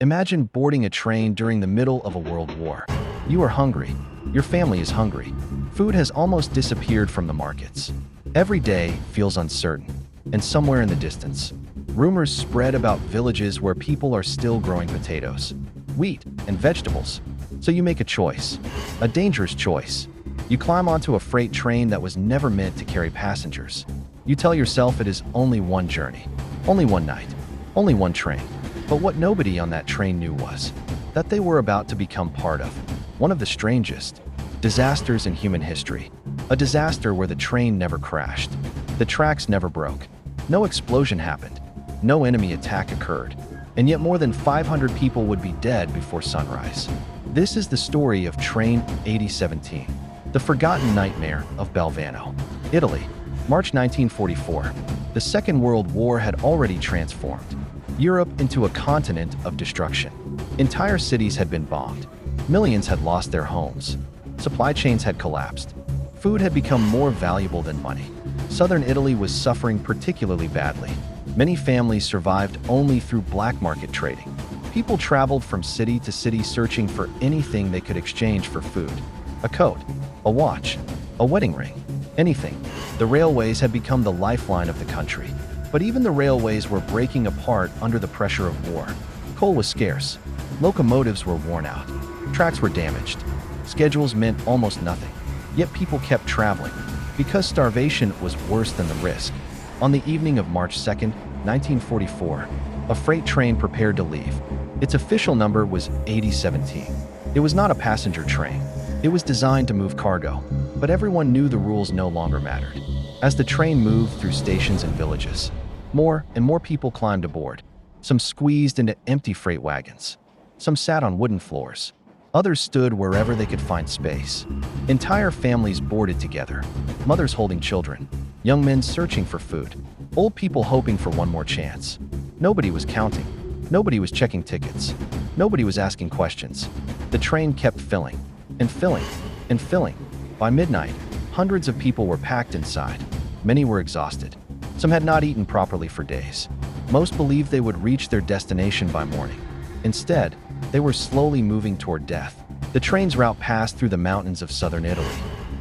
Imagine boarding a train during the middle of a world war. You are hungry. Your family is hungry. Food has almost disappeared from the markets. Every day feels uncertain. And somewhere in the distance, rumors spread about villages where people are still growing potatoes, wheat, and vegetables. So you make a choice. A dangerous choice. You climb onto a freight train that was never meant to carry passengers. You tell yourself it is only one journey, only one night, only one train. But what nobody on that train knew was that they were about to become part of one of the strangest disasters in human history. A disaster where the train never crashed, the tracks never broke, no explosion happened, no enemy attack occurred, and yet more than 500 people would be dead before sunrise. This is the story of Train 8017, the forgotten nightmare of Balvano, Italy. March 1944. The Second World War had already transformed Europe into a continent of destruction. Entire cities had been bombed. Millions had lost their homes. Supply chains had collapsed. Food had become more valuable than money. Southern Italy was suffering particularly badly. Many families survived only through black market trading. People traveled from city to city searching for anything they could exchange for food. A coat, a watch, a wedding ring, anything. The railways had become the lifeline of the country. But even the railways were breaking apart under the pressure of war. Coal was scarce. Locomotives were worn out. Tracks were damaged. Schedules meant almost nothing. Yet people kept traveling, because starvation was worse than the risk. On the evening of March 2nd, 1944, a freight train prepared to leave. Its official number was 8017. It was not a passenger train. It was designed to move cargo, but everyone knew the rules no longer mattered. As the train moved through stations and villages, more and more people climbed aboard. Some squeezed into empty freight wagons. Some sat on wooden floors. Others stood wherever they could find space. Entire families boarded together, mothers holding children, young men searching for food, old people hoping for one more chance. Nobody was counting. Nobody was checking tickets. Nobody was asking questions. The train kept filling, and filling, and filling. By midnight, hundreds of people were packed inside. Many were exhausted. Some had not eaten properly for days. Most believed they would reach their destination by morning. Instead, they were slowly moving toward death. The train's route passed through the mountains of southern Italy.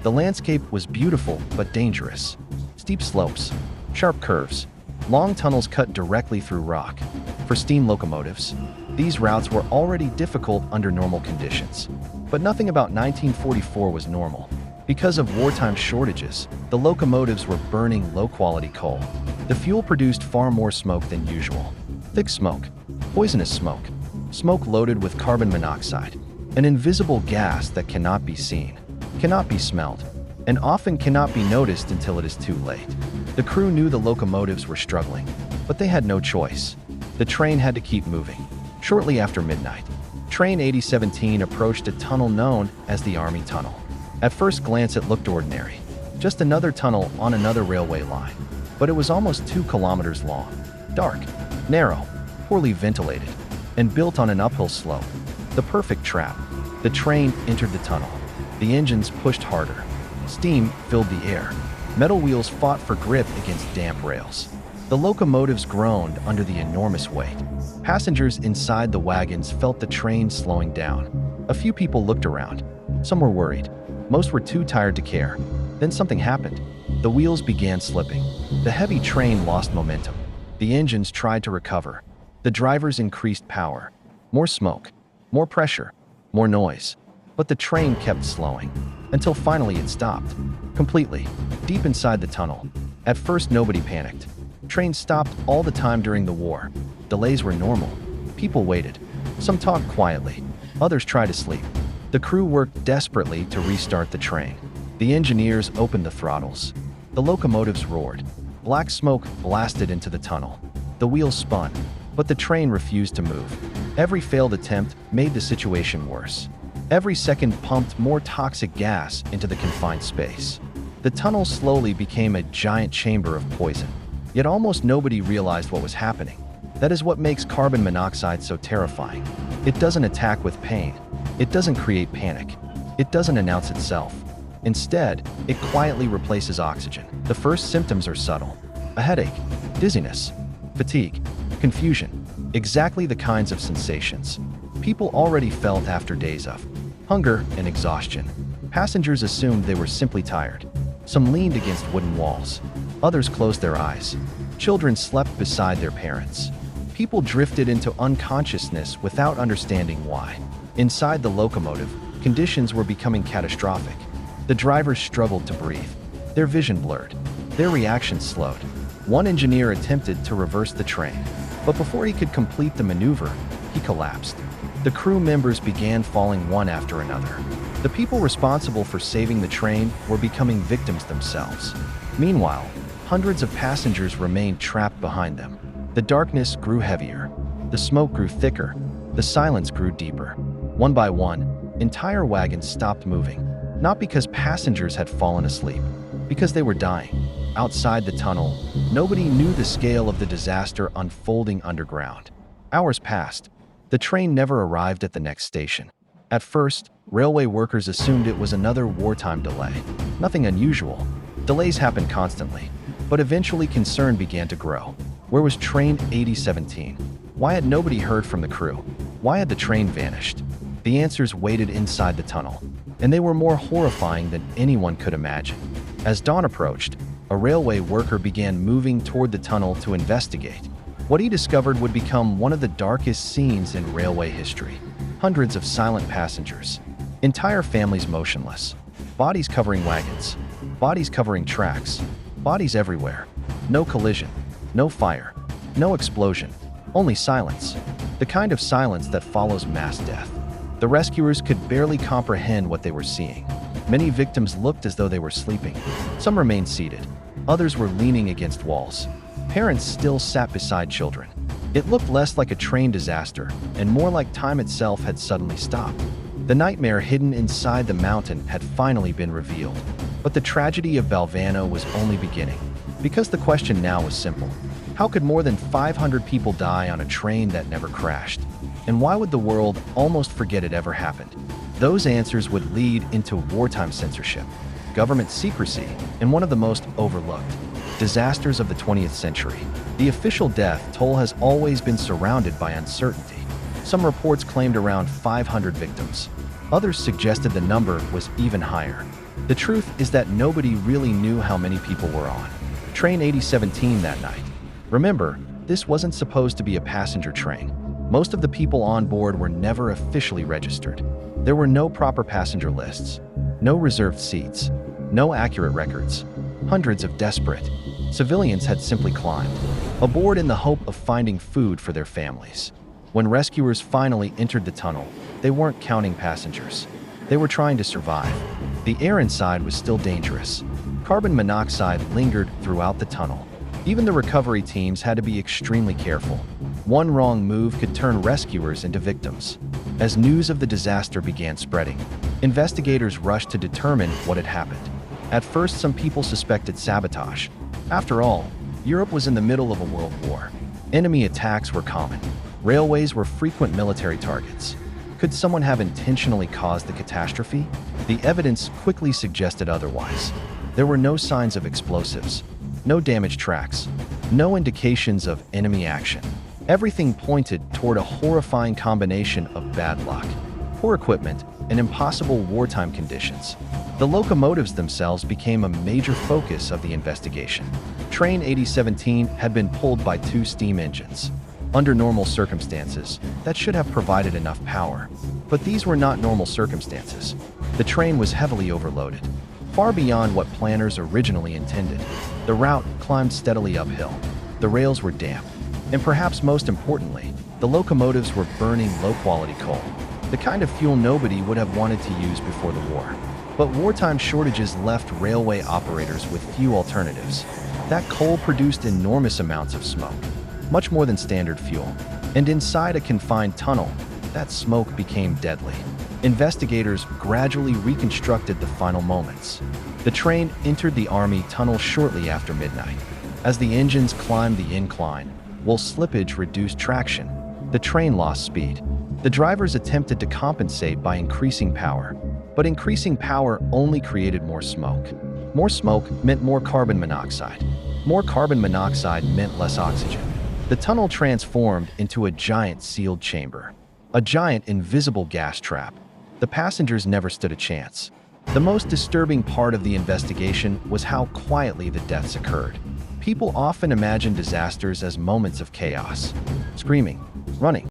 The landscape was beautiful but dangerous. Steep slopes, sharp curves, long tunnels cut directly through rock. For steam locomotives, these routes were already difficult under normal conditions. But nothing about 1944 was normal. Because of wartime shortages, the locomotives were burning low-quality coal. The fuel produced far more smoke than usual. Thick smoke, poisonous smoke, smoke loaded with carbon monoxide, an invisible gas that cannot be seen, cannot be smelled, and often cannot be noticed until it is too late. The crew knew the locomotives were struggling, but they had no choice. The train had to keep moving. Shortly after midnight, Train 8017 approached a tunnel known as the Army Tunnel. At first glance, it looked ordinary, just another tunnel on another railway line. But it was almost 2 kilometers long, dark, narrow, poorly ventilated, and built on an uphill slope. The perfect trap. The train entered the tunnel. The engines pushed harder. Steam filled the air. Metal wheels fought for grip against damp rails. The locomotives groaned under the enormous weight. Passengers inside the wagons felt the train slowing down. A few people looked around. Some were worried. Most were too tired to care. Then something happened. The wheels began slipping. The heavy train lost momentum. The engines tried to recover. The drivers increased power. More smoke, more pressure, more noise. But the train kept slowing, until finally it stopped. Completely, deep inside the tunnel. At first nobody panicked. Trains stopped all the time during the war. Delays were normal. People waited. Some talked quietly. Others tried to sleep. The crew worked desperately to restart the train. The engineers opened the throttles. The locomotives roared. Black smoke blasted into the tunnel. The wheels spun, but the train refused to move. Every failed attempt made the situation worse. Every second pumped more toxic gas into the confined space. The tunnel slowly became a giant chamber of poison. Yet almost nobody realized what was happening. That is what makes carbon monoxide so terrifying. It doesn't attack with pain. It doesn't create panic. It doesn't announce itself. Instead, it quietly replaces oxygen. The first symptoms are subtle. A headache, dizziness, fatigue, confusion. Exactly the kinds of sensations people already felt after days of hunger and exhaustion. Passengers assumed they were simply tired. Some leaned against wooden walls. Others closed their eyes. Children slept beside their parents. People drifted into unconsciousness without understanding why. Inside the locomotive, conditions were becoming catastrophic. The drivers struggled to breathe. Their vision blurred. Their reactions slowed. One engineer attempted to reverse the train, but before he could complete the maneuver, he collapsed. The crew members began falling one after another. The people responsible for saving the train were becoming victims themselves. Meanwhile, hundreds of passengers remained trapped behind them. The darkness grew heavier. The smoke grew thicker. The silence grew deeper. One by one, entire wagons stopped moving, not because passengers had fallen asleep, because they were dying. Outside the tunnel, nobody knew the scale of the disaster unfolding underground. Hours passed. The train never arrived at the next station. At first, railway workers assumed it was another wartime delay. Nothing unusual. Delays happened constantly. But eventually concern began to grow. Where was train 8017? Why had nobody heard from the crew? Why had the train vanished? The answers waited inside the tunnel, and they were more horrifying than anyone could imagine. As dawn approached, a railway worker began moving toward the tunnel to investigate. What he discovered would become one of the darkest scenes in railway history. Hundreds of silent passengers, entire families motionless, bodies covering wagons, bodies covering tracks, bodies everywhere. No collision, no fire, no explosion, only silence. The kind of silence that follows mass death. The rescuers could barely comprehend what they were seeing. Many victims looked as though they were sleeping. Some remained seated. Others were leaning against walls. Parents still sat beside children. It looked less like a train disaster and more like time itself had suddenly stopped. The nightmare hidden inside the mountain had finally been revealed. But the tragedy of Balvano was only beginning. Because the question now was simple. How could more than 500 people die on a train that never crashed? And why would the world almost forget it ever happened? Those answers would lead into wartime censorship, government secrecy, and one of the most overlooked disasters of the 20th century. The official death toll has always been surrounded by uncertainty. Some reports claimed around 500 victims. Others suggested the number was even higher. The truth is that nobody really knew how many people were on train 8017 that night. Remember, this wasn't supposed to be a passenger train. Most of the people on board were never officially registered. There were no proper passenger lists, no reserved seats, no accurate records. Hundreds of desperate civilians had simply climbed aboard in the hope of finding food for their families. When rescuers finally entered the tunnel, they weren't counting passengers. They were trying to survive. The air inside was still dangerous. Carbon monoxide lingered throughout the tunnel. Even the recovery teams had to be extremely careful. One wrong move could turn rescuers into victims. As news of the disaster began spreading, investigators rushed to determine what had happened. At first, some people suspected sabotage. After all, Europe was in the middle of a world war. Enemy attacks were common. Railways were frequent military targets. Could someone have intentionally caused the catastrophe? The evidence quickly suggested otherwise. There were no signs of explosives, no damaged tracks, no indications of enemy action. Everything pointed toward a horrifying combination of bad luck, poor equipment, and impossible wartime conditions. The locomotives themselves became a major focus of the investigation. Train 8017 had been pulled by 2 steam engines. Under normal circumstances, that should have provided enough power. But these were not normal circumstances. The train was heavily overloaded, far beyond what planners originally intended. The route climbed steadily uphill. The rails were damp. And perhaps most importantly, the locomotives were burning low-quality coal, the kind of fuel nobody would have wanted to use before the war. But wartime shortages left railway operators with few alternatives. That coal produced enormous amounts of smoke, much more than standard fuel. And inside a confined tunnel, that smoke became deadly. Investigators gradually reconstructed the final moments. The train entered the Army tunnel shortly after midnight. As the engines climbed the incline, while slippage reduced traction, the train lost speed. The drivers attempted to compensate by increasing power, but increasing power only created more smoke. More smoke meant more carbon monoxide. More carbon monoxide meant less oxygen. The tunnel transformed into a giant sealed chamber, a giant invisible gas trap. The passengers never stood a chance. The most disturbing part of the investigation was how quietly the deaths occurred. People often imagine disasters as moments of chaos, screaming, running,